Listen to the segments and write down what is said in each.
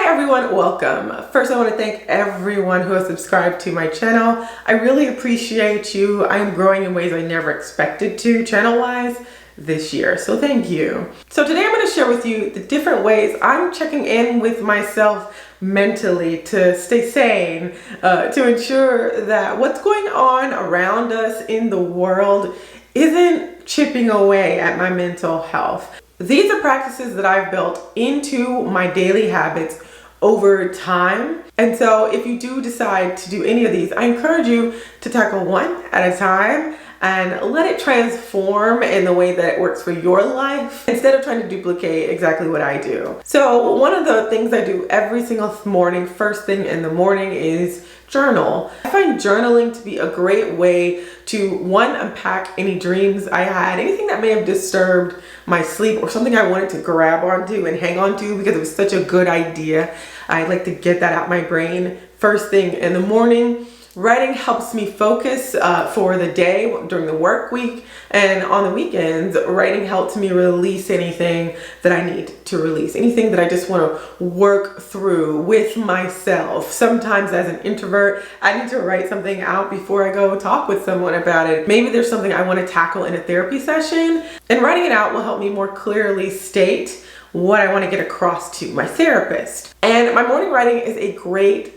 everyone, welcome. First, I want to thank everyone who has subscribed to my channel. I really appreciate you. I am growing in ways I never expected to channel-wise this year, so thank you. So today I'm going to share with you the different ways I'm checking in with myself mentally to stay sane, to ensure that what's going on around us in the world isn't chipping away at my mental health. These are practices that I've built into my daily habits over time. And so if you do decide to do any of these, I encourage you to tackle one at a time and let it transform in the way that it works for your life instead of trying to duplicate exactly what I do. So one of the things I do every single morning, first thing in the morning, is journal. I find journaling to be a great way to, one, unpack any dreams I had, anything that may have disturbed my sleep or something I wanted to grab onto and hang on to because it was such a good idea. I like to get that out my brain first thing in the morning. Writing helps me focus for the day during the work week, and on the weekends, writing helps me release anything that I need to release, anything that I just want to work through with myself. Sometimes as an introvert, I need to write something out before I go talk with someone about it. Maybe there's something I want to tackle in a therapy session, and writing it out will help me more clearly state what I want to get across to my therapist. And my morning writing is a great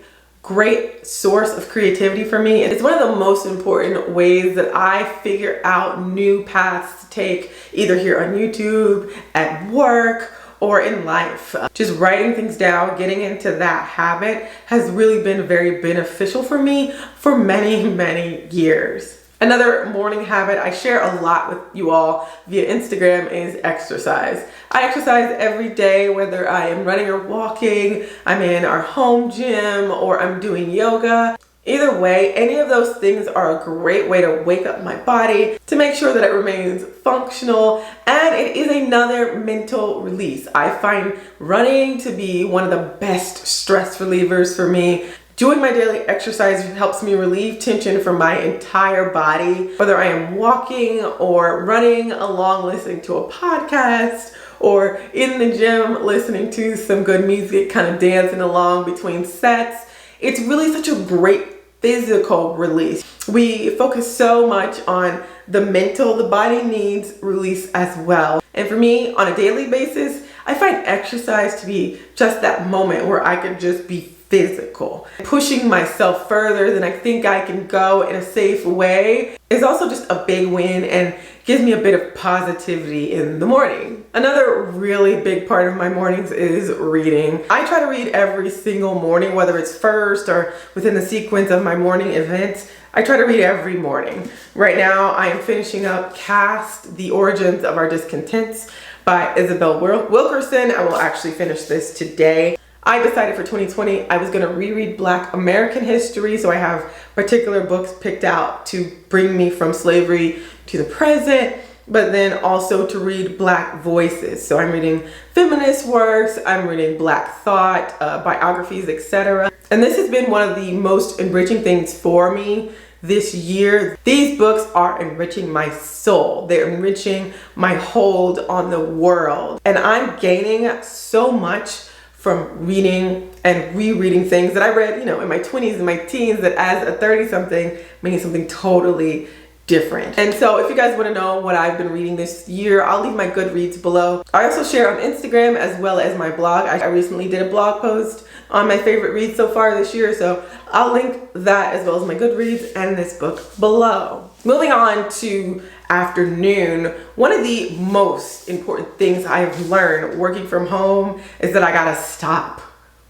source of creativity for me. It's one of the most important ways that I figure out new paths to take, either here on YouTube, at work, or in life. Just writing things down, getting into that habit has really been very beneficial for me for many years. Another morning habit I share a lot with you all via Instagram is exercise. I exercise every day, whether I am running or walking, I'm in our home gym, or I'm doing yoga. Either way, any of those things are a great way to wake up my body, to make sure that it remains functional, and it is another mental release. I find running to be one of the best stress relievers for me. Doing my daily exercise helps me relieve tension from my entire body, whether I am walking or running along listening to a podcast, or in the gym listening to some good music, kind of dancing along between sets. It's really such a great physical release. We focus so much on the mental, the body needs release as well. And for me, on a daily basis, I find exercise to be just that moment where I can just be physical. Pushing myself further than I think I can go in a safe way is also just a big win and gives me a bit of positivity in the morning. Another really big part of my mornings is reading. I try to read every single morning, whether it's first or within the sequence of my morning events. I try to read every morning. Right now, I am finishing up Cast: The Origins of Our Discontents by Isabel Wilkerson. I will actually finish this today. I decided for 2020 I was going to reread Black American history, so I have particular books picked out to bring me from slavery to the present, but then also to read Black voices. So I'm reading feminist works, I'm reading Black thought, biographies, etc. And this has been one of the most enriching things for me this year. These books are enriching my soul. They're enriching my hold on the world. And I'm gaining so much from reading and rereading things that I read, in my 20s and my teens, that as a 30-something means something totally different. And so if you guys want to know what I've been reading this year, I'll leave my Goodreads below. I also share on Instagram as well as my blog. I recently did a blog post on my favorite reads so far this year, so I'll link that as well as my Goodreads and this book below. Moving on to afternoon, one of the most important things I've learned working from home is that I gotta stop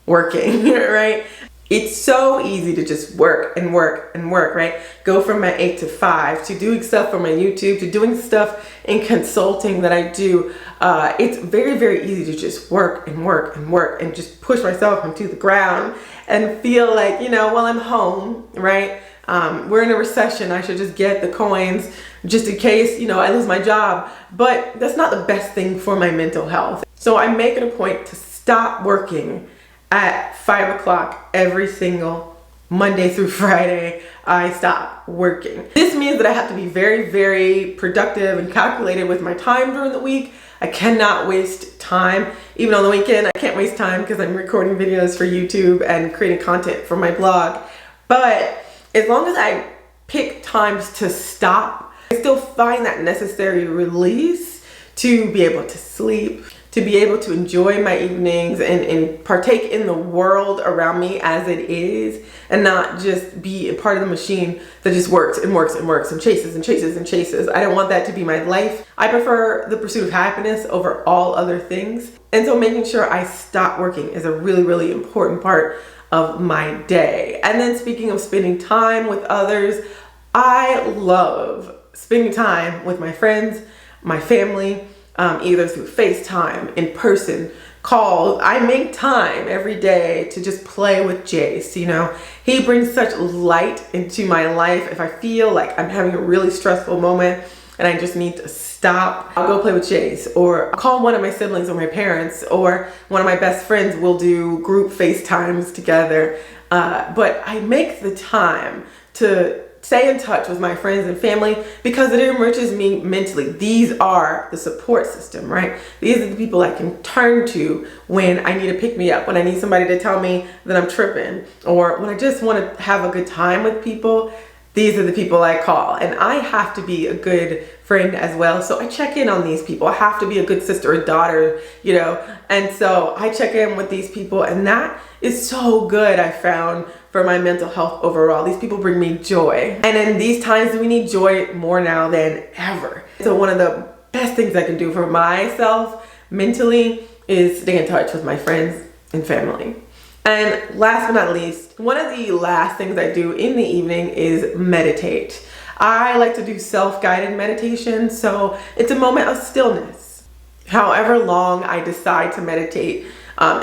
working, right? It's so easy to just work, right? Go from my 8 to 5 to doing stuff for my YouTube, to doing stuff in consulting that I do. It's very easy to just work and just push myself onto the ground and feel like, while I'm home, right? We're in a recession, I should just get the coins just in case, I lose my job. But that's not the best thing for my mental health. So I make it a point to stop working at 5 o'clock every single Monday through Friday. I stop working. This means that I have to be very productive and calculated with my time during the week. I cannot waste time. Even on the weekend, I can't waste time because I'm recording videos for YouTube and creating content for my blog. But as long as I pick times to stop, I still find that necessary release to be able to sleep, to be able to enjoy my evenings and partake in the world around me as it is, and not just be a part of the machine that just works and works and works and chases and chases and chases. I don't want that to be my life. I prefer the pursuit of happiness over all other things. And so making sure I stop working is a really, really important part of my day. And then speaking of spending time with others, I love spending time with my friends, my family, either through FaceTime, in person, calls. I make time every day to just play with Jace. You know, he brings such light into my life. If I feel like I'm having a really stressful moment and I just need to stop, I'll go play with Jace, or I'll call one of my siblings or my parents, or one of my best friends will do group FaceTimes together. But I make the time to stay in touch with my friends and family because it enriches me mentally. These are the support system, right? These are the people I can turn to when I need to pick me up, when I need somebody to tell me that I'm tripping, or when I just want to have a good time with people. These are the people I call, and I have to be a good friend as well. So I check in on these people. I have to be a good sister or daughter, you know, and so I check in with these people, and that is so good, I found, for my mental health overall. These people bring me joy. And in these times, we need joy more now than ever. So one of the best things I can do for myself mentally is stay in touch with my friends and family. And last but not least, one of the last things I do in the evening is meditate. I like to do self-guided meditation, so it's a moment of stillness. However long I decide to meditate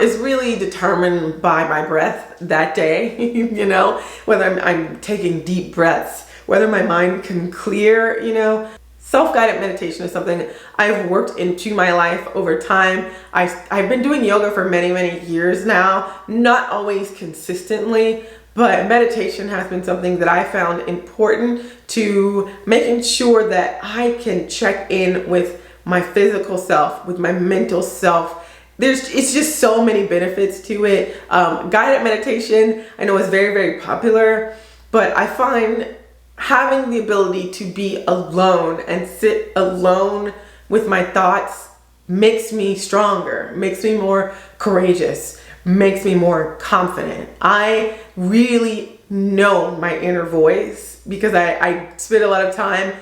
is really determined by my breath that day, you know, whether I'm taking deep breaths, whether my mind can clear, you know. Self-guided meditation is something I've worked into my life over time. I've been doing yoga for many, many years now, not always consistently, but meditation has been something that I found important to making sure that I can check in with my physical self, with my mental self. It's just so many benefits to it. Guided meditation, I know, is very, very popular, but I find having the ability to be alone and sit alone with my thoughts makes me stronger, makes me more courageous, makes me more confident. I really know my inner voice because I spend a lot of time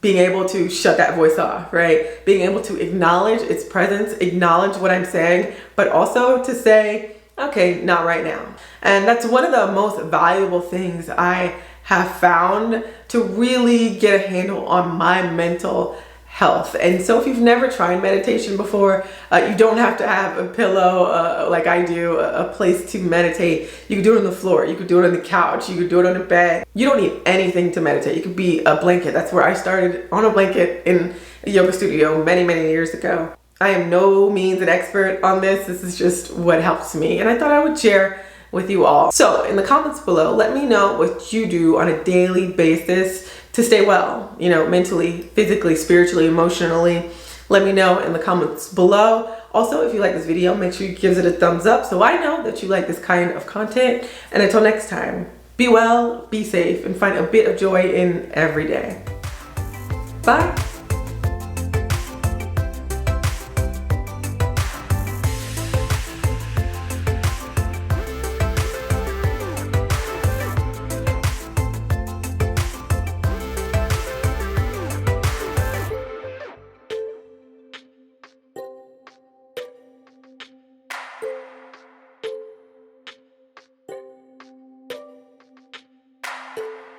being able to shut that voice off, right? Being able to acknowledge its presence, acknowledge what I'm saying, but also to say, okay, not right now. And that's one of the most valuable things I have found to really get a handle on my mental health. And so if you've never tried meditation before, you don't have to have a pillow like I do, a place to meditate. You could do it on the floor, you could do it on the couch, you could do it on a bed. You don't need anything to meditate. You could be a blanket. That's where I started, on a blanket in a yoga studio many, many years ago. I am no means an expert on this. This is just what helps me, and I thought I would share with you all. So in the comments below, let me know what you do on a daily basis to stay well, you know, mentally, physically, spiritually, emotionally. Let me know in the comments below. Also, if you like this video, make sure you give it a thumbs up so I know that you like this kind of content. And until next time, be well, be safe, and find a bit of joy in every day. Bye.